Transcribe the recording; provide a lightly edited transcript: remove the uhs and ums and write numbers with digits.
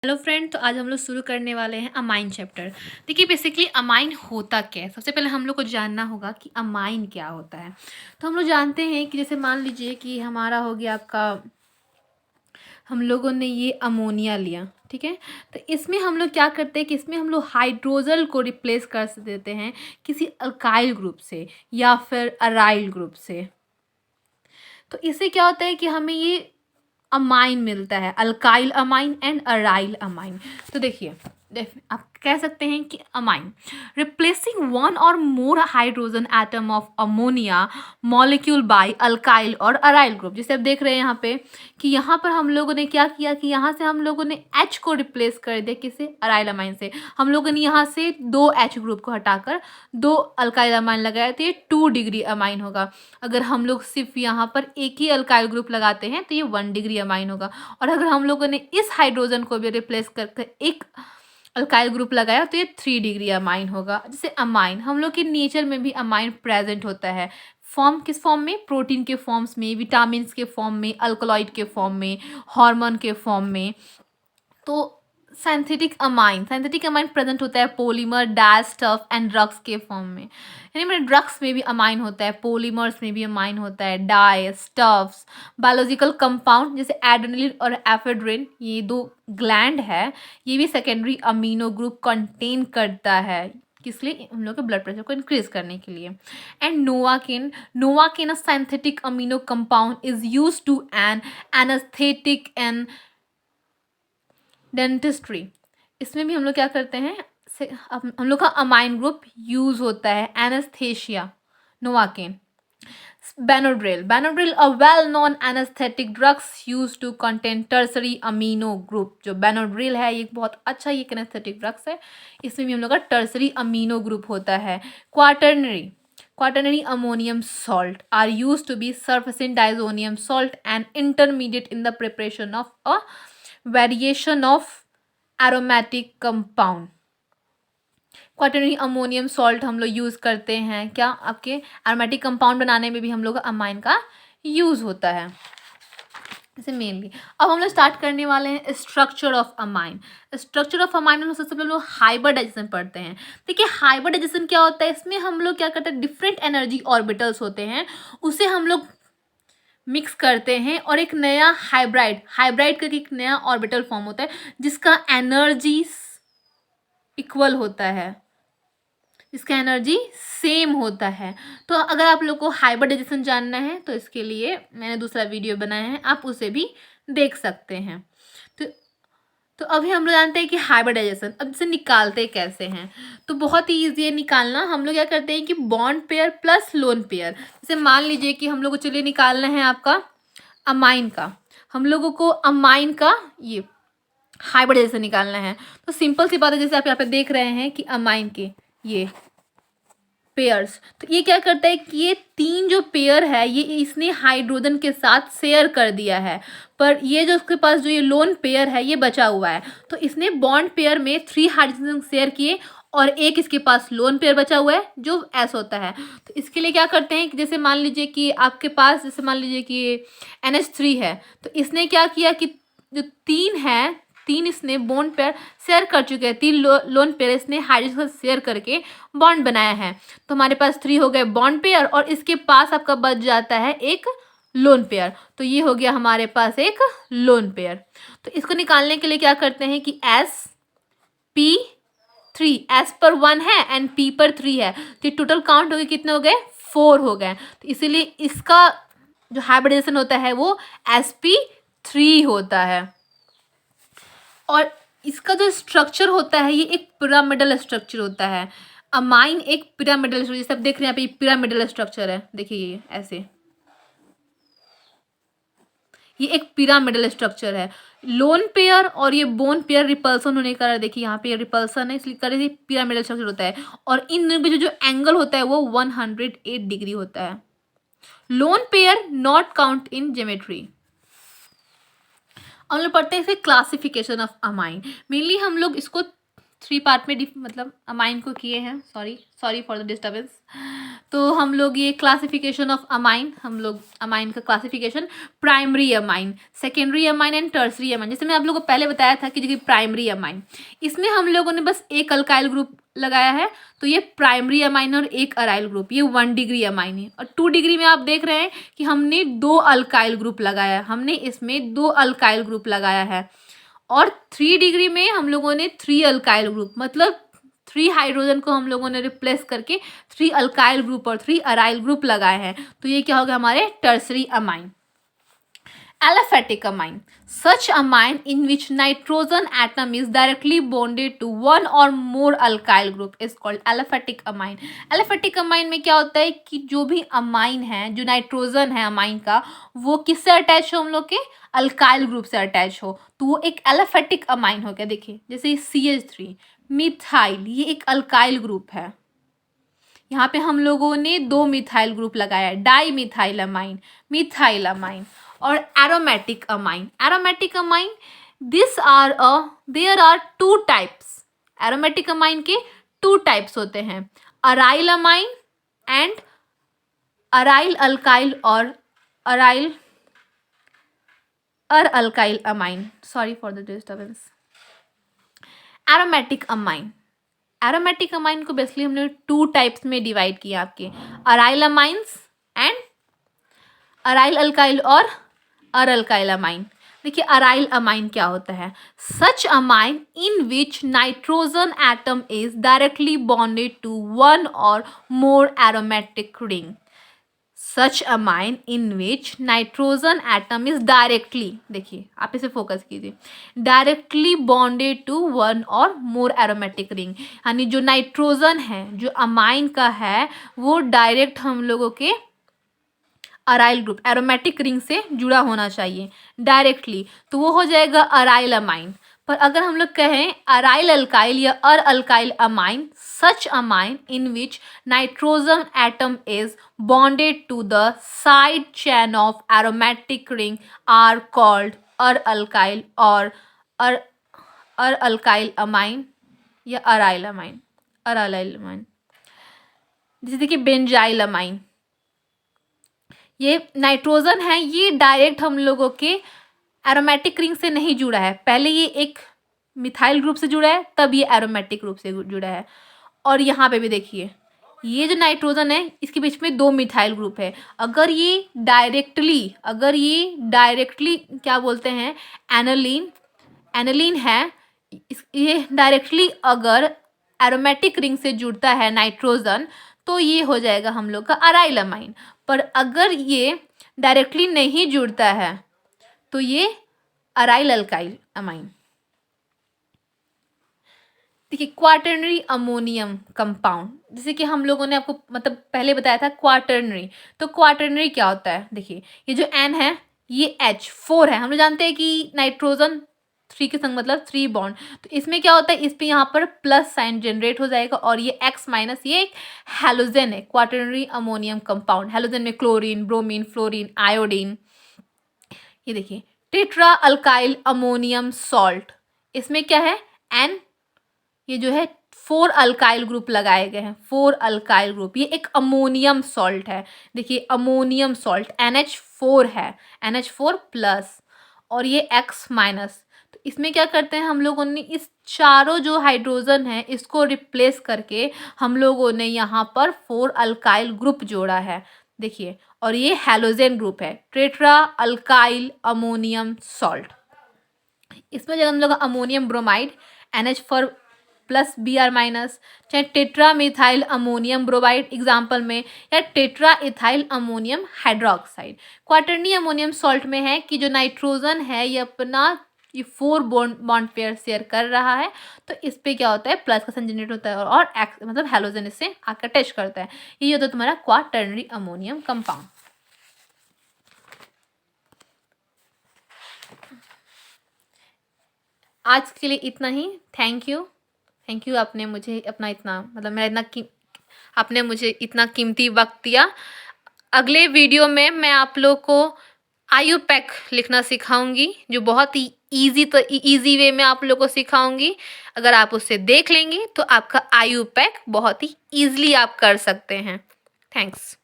Hello friend, तो आज हम लोग शुरू करने वाले हैं अमाइन चैप्टर। देखिए, बेसिकली अमाइन होता क्या है। सबसे पहले हम लोग को जानना होगा कि अमाइन क्या होता है। तो हम लोग जानते हैं कि जैसे मान लीजिए कि हमारा हो गया आपका, हम लोगों ने ये अमोनिया लिया, ठीक है। तो इसमें हम लोग क्या करते हैं कि इसमें हम लोग हाइड्रोजन को रिप्लेस कर देते हैं किसी अल्काइल ग्रुप से या फिर अराइल ग्रुप से। तो इससे क्या होता है कि हमें ये अमाइन मिलता है, alkyl amine and aryl amine. तो देखिए, आप कह सकते हैं कि amine replacing one or more hydrogen atom of ammonia molecule by alkyl और अराइल ग्रुप। जैसे आप देख रहे हैं यहाँ पे कि यहाँ पर हम लोगों ने क्या किया कि यहाँ से हम लोगों ने H को रिप्लेस कर दिया किससे, अराइल अमाइन से। हम लोगों ने यहाँ से 2 H ग्रुप को हटाकर 2 अल्काइल अमाइन लगाया, तो ये 2 डिग्री अमाइन होगा। अगर हम लोग सिर्फ यहाँ पर एक ही अल्काइल ग्रुप लगाते हैं तो ये 1 डिग्री अमाइन होगा। और अगर हम लोगों ने इस हाइड्रोजन को भी रिप्लेस करके एक अल्काइल ग्रुप लगाया तो ये 3 डिग्री अमाइन होगा। जैसे अमाइन हम लोग के नेचर में भी अमाइन प्रेजेंट होता है। फॉर्म किस फॉर्म में, प्रोटीन के फॉर्म्स में, विटामिन के फॉर्म में, अल्कलॉइड के फॉर्म में, हार्मोन के फॉर्म में। तो सिंथेटिक अमाइन प्रेजेंट होता है polymer, dye, stuff and drugs के फॉर्म में। यानी मेरे ड्रग्स में भी अमाइन होता है, पॉलीमर्स में भी अमाइन होता है, डाई, स्टफ्स, बायोलॉजिकल कंपाउंड जैसे एड्रेनलिन और एफेड्रिन, ये 2 ग्लैंड है, ये भी सेकेंडरी अमीनो ग्रुप कंटेन करता है। किस लिए, हम लोग के ब्लड प्रेशर को इंक्रीज करने के लिए। And novocaine a synthetic amino compound is use to an anaesthetic and dentistry. इसमें भी हम लोग क्या करते हैं, हम लोग का अमाइन ग्रुप यूज होता है anaesthesia, novocaine. Benadryl a well known anaesthetic drugs use to contain tertiary amino group. जो बेनोड्रिल है ये बहुत अच्छा ये एनेस्थेटिक ड्रग्स है, इसमें भी हम लोग का टर्सरी अमीनो ग्रुप होता है। Quaternary ammonium salt are use to be surfactant diazonium salt and intermediate in the preparation of a variation of aromatic compound। Quaternary ammonium salt हम लोग यूज़ करते हैं क्या, आपके एरोमेटिक कंपाउंड बनाने में भी हम लोग अमाइन का यूज़ होता है जैसे मेनली। अब हम लोग स्टार्ट करने वाले हैं structure of amine. Structure of amine में सबसे पहले हम लोग हाइब्रिडाइजेशन पढ़ते हैं। देखिए, हाइब्रिडाइजेशन क्या होता है, इसमें हम लोग क्या करते हैं, डिफरेंट एनर्जी ऑर्बिटल्स होते हैं, उसे हम लोग मिक्स करते हैं और एक नया हाइब्राइड का एक नया ऑर्बिटल फॉर्म होता है जिसका एनर्जी इक्वल होता है, इसका एनर्जी सेम होता है। तो अगर आप लोग को हाइब्रिडाइजेशन जानना है तो इसके लिए मैंने दूसरा वीडियो बनाया है, आप उसे भी देख सकते हैं। तो तो अभी हम लोग जानते हैं कि हाइब्रिडाइजेशन अब इसे निकालते कैसे हैं। तो बहुत ही ईजी है निकालना। हम लोग क्या करते हैं कि bond pair plus lone pair. जैसे मान लीजिए कि हम लोग को चलिए निकालना है आपका अमाइन का, हम लोगों को अमाइन का ये हाइब्रिडाइजेशन निकालना है। तो सिंपल सी बात है, जैसे आप यहाँ पे देख रहे हैं कि अमाइन के ये पेयर्स, तो ये क्या करता है कि ये 3 जो पेयर है ये इसने हाइड्रोजन के साथ शेयर कर दिया है, पर ये जो उसके पास जो ये लोन पेयर है ये बचा हुआ है। तो इसने बॉन्ड पेयर में 3 हाइड्रोजन शेयर किए और एक इसके पास लोन पेयर बचा हुआ है जो एस होता है। तो इसके लिए क्या करते हैं कि जैसे मान लीजिए कि आपके पास, जैसे मान लीजिए कि NH3 है, तो इसने क्या किया कि जो 3 है, 3 इसने बॉन्ड पेयर शेयर कर चुके हैं, 3 लोन पेयर इसने हाइड्रोजन से शेयर करके बॉन्ड बनाया है। तो हमारे पास 3 हो गए बॉन्ड पेयर और इसके पास आपका बच जाता है एक लोन पेयर। तो ये हो गया हमारे पास एक लोन पेयर। तो इसको निकालने के लिए क्या करते हैं कि sp3, s पर 1 है एंड p पर 3 है, तो टोटल काउंट हो गए कितने हो गए, 4 हो गए। तो इसीलिए इसका जो हाइब्रिडाइजेशन होता है वो sp3 होता है। और इसका जो स्ट्रक्चर होता है ये एक पिरामिडल स्ट्रक्चर होता है। अमाइन एक पिरामिडल स्ट्रक्चर, जैसे आप देख रहे हैं यहाँ पे ये पिरामिडल स्ट्रक्चर है, देखिए ये ऐसे, ये एक पिरामिडल स्ट्रक्चर है। लोन पेयर और ये बोन पेयर रिपल्सन होने के कारण देखिए यहाँ पे रिपल्सन है, इसलिए करे पिरामिडल स्ट्रक्चर होता है। और इन दोनों के जो एंगल होता है वो 108 डिग्री होता है। Lone pair not count in geometry. हम लोग पढ़ते हैं इसे क्लासिफिकेशन ऑफ अमाइन। मेनली हम लोग इसको 3 पार्ट में मतलब अमाइन को किए हैं। Sorry for the disturbance. तो हम लोग ये क्लासिफिकेशन ऑफ अमाइन, हम लोग अमाइन का classification primary amine, secondary amine and tertiary amine, जैसे मैं आप लोगों को पहले बताया था कि जो कि प्राइमरी अमाइन, इसमें हम लोगों ने बस एक अल्काइल ग्रुप लगाया है, तो ये प्राइमरी अमाइन और एक अराइल ग्रुप, ये 1 डिग्री अमाइन है। और 2 डिग्री में आप देख रहे हैं कि हमने 2 अल्काइल ग्रुप लगाया है, हमने इसमें 2 अल्काइल ग्रुप लगाया है। और 3 डिग्री में हम लोगों ने 3 अल्काइल ग्रुप, मतलब 3 हाइड्रोजन को हम लोगों ने रिप्लेस करके 3 अल्काइल ग्रुप और 3 अराइल ग्रुप लगाए हैं। तो ये क्या होगा हमारे tertiary amine. Aliphatic amine, such amine in which nitrogen atom is directly bonded to one or more alkyl group is called aliphatic amine. Aliphatic amine में क्या होता है कि जो भी अमाइन है, जो नाइट्रोजन है अमाइन का, वो किससे अटैच हो, हम लोग के अल्काइल ग्रुप से अटैच हो, तो वो एक एलिफेटिक अमाइन हो गया। देखिए जैसे CH3 मिथाइल, ये एक अल्काइल ग्रुप है, यहाँ पे हम लोगों ने 2 मिथाइल ग्रुप लगाया है, di methyl amine, methyl amine. और aromatic amine, aromatic amine there are 2 types. Aromatic amine के 2 टाइप्स होते हैं, aryl amine and aryl alkyl और aryl alkyl amine. Sorry for the disturbance. Aromatic amine, aromatic amine को basically हमने 2 types में divide किया आपके, aryl amines and aryl alkyl और अल्काइल अमाइन। देखिए अराइल अमाइन क्या होता है, such amine in which nitrogen atom is directly bonded to one or more aromatic ring. Such amine in which nitrogen atom is directly, देखिए आप इसे focus कीजिए, directly bonded to one or more aromatic ring, यानी जो nitrogen है, जो amine का है, वो डायरेक्ट हम लोगों के अराइल ग्रुप एरोमेटिक रिंग से जुड़ा होना चाहिए डायरेक्टली, तो वो हो जाएगा अराइल अमाइन। पर अगर हम लोग कहें अराइल अल्काइल या alkyl amine, such amine in which nitrogen atom is bonded to the side chain of aromatic ring are called alkyl और अल्काइल अमाइन या अराइल अमाइन, अराइल अमाइन। जैसे देखिए बेंजाइल अमाइन, ये नाइट्रोजन है, ये direct हम लोगों के एरोमेटिक रिंग से नहीं जुड़ा है, पहले ये एक मिथाइल ग्रुप से जुड़ा है, तब ये एरोमेटिक ग्रुप से जुड़ा है। और यहाँ पे भी देखिए ये जो नाइट्रोजन है, इसके बीच में 2 मिथाइल ग्रुप है। अगर ये डायरेक्टली क्या बोलते हैं, एनालिन है, ये डायरेक्टली अगर एरोमेटिक रिंग से जुड़ता है नाइट्रोजन, तो ये हो जाएगा हम लोग का अराइल अमाइन। पर अगर ये डायरेक्टली नहीं जुड़ता है तो ये अराइल अल्काइल अमाइन। देखिए क्वाटर्नरी अमोनियम कंपाउंड, जैसे कि हम लोगों ने आपको मतलब पहले बताया था क्वाटर्नरी, तो क्वाटर्नरी क्या होता है, देखिए ये जो N है ये H4 है, हम लोग जानते हैं कि नाइट्रोजन 3 के संग मतलब 3 बॉन्ड, तो इसमें क्या होता है, इस पे यहाँ पर प्लस साइन जनरेट हो जाएगा और ये X माइनस, ये एक हैलोजन है, क्वाटर्नरी अमोनियम कंपाउंड। हैलोजन में क्लोरीन, ब्रोमीन, फ्लोरीन, आयोडीन। ये देखिए टेट्रा अल्काइल अमोनियम सॉल्ट, इसमें क्या है N, ये जो है 4 अल्काइल ग्रुप लगाए गए हैं, 4 अल्काइल ग्रुप, ये एक अमोनियम सॉल्ट है। देखिए अमोनियम सॉल्ट NH4 है, NH4 प्लस और ये X माइनस। तो इसमें क्या करते हैं हम लोगों ने, इस चारों जो हाइड्रोजन है इसको रिप्लेस करके हम लोगों ने यहाँ पर 4 अल्काइल ग्रुप जोड़ा है। देखिए और ये हैलोजन ग्रुप है, टेट्रा अल्काइल अमोनियम सॉल्ट। इसमें जब हम लोग ammonium bromide NH4 plus Br minus, चाहे tetra methyl ammonium bromide example में, या tetra ethyl ammonium hydroxide. Quaternary ammonium salt में है कि जो नाइट्रोजन है ये अपना ये 4 बॉन्ड पेयर शेयर कर रहा है, तो इस पे क्या होता है प्लस का साइन जनरेट होता है और एक्स मतलब हैलोजन इससे आकर अटैच करता है। ये होता है तुम्हारा क्वाटर्नरी अमोनियम कंपाउंड। आज के लिए इतना ही। थैंक यू आपने मुझे अपना इतना मतलब मेरा इतना आपने मुझे इतना कीमती वक्त दिया। अगले वीडियो में मैं आप लोग को आयुपैक लिखना सिखाऊंगी, जो बहुत ही ईजी वे में आप लोग को सिखाऊंगी। अगर आप उससे देख लेंगे तो आपका आयुपैक बहुत ही ईजिली आप कर सकते हैं। थैंक्स।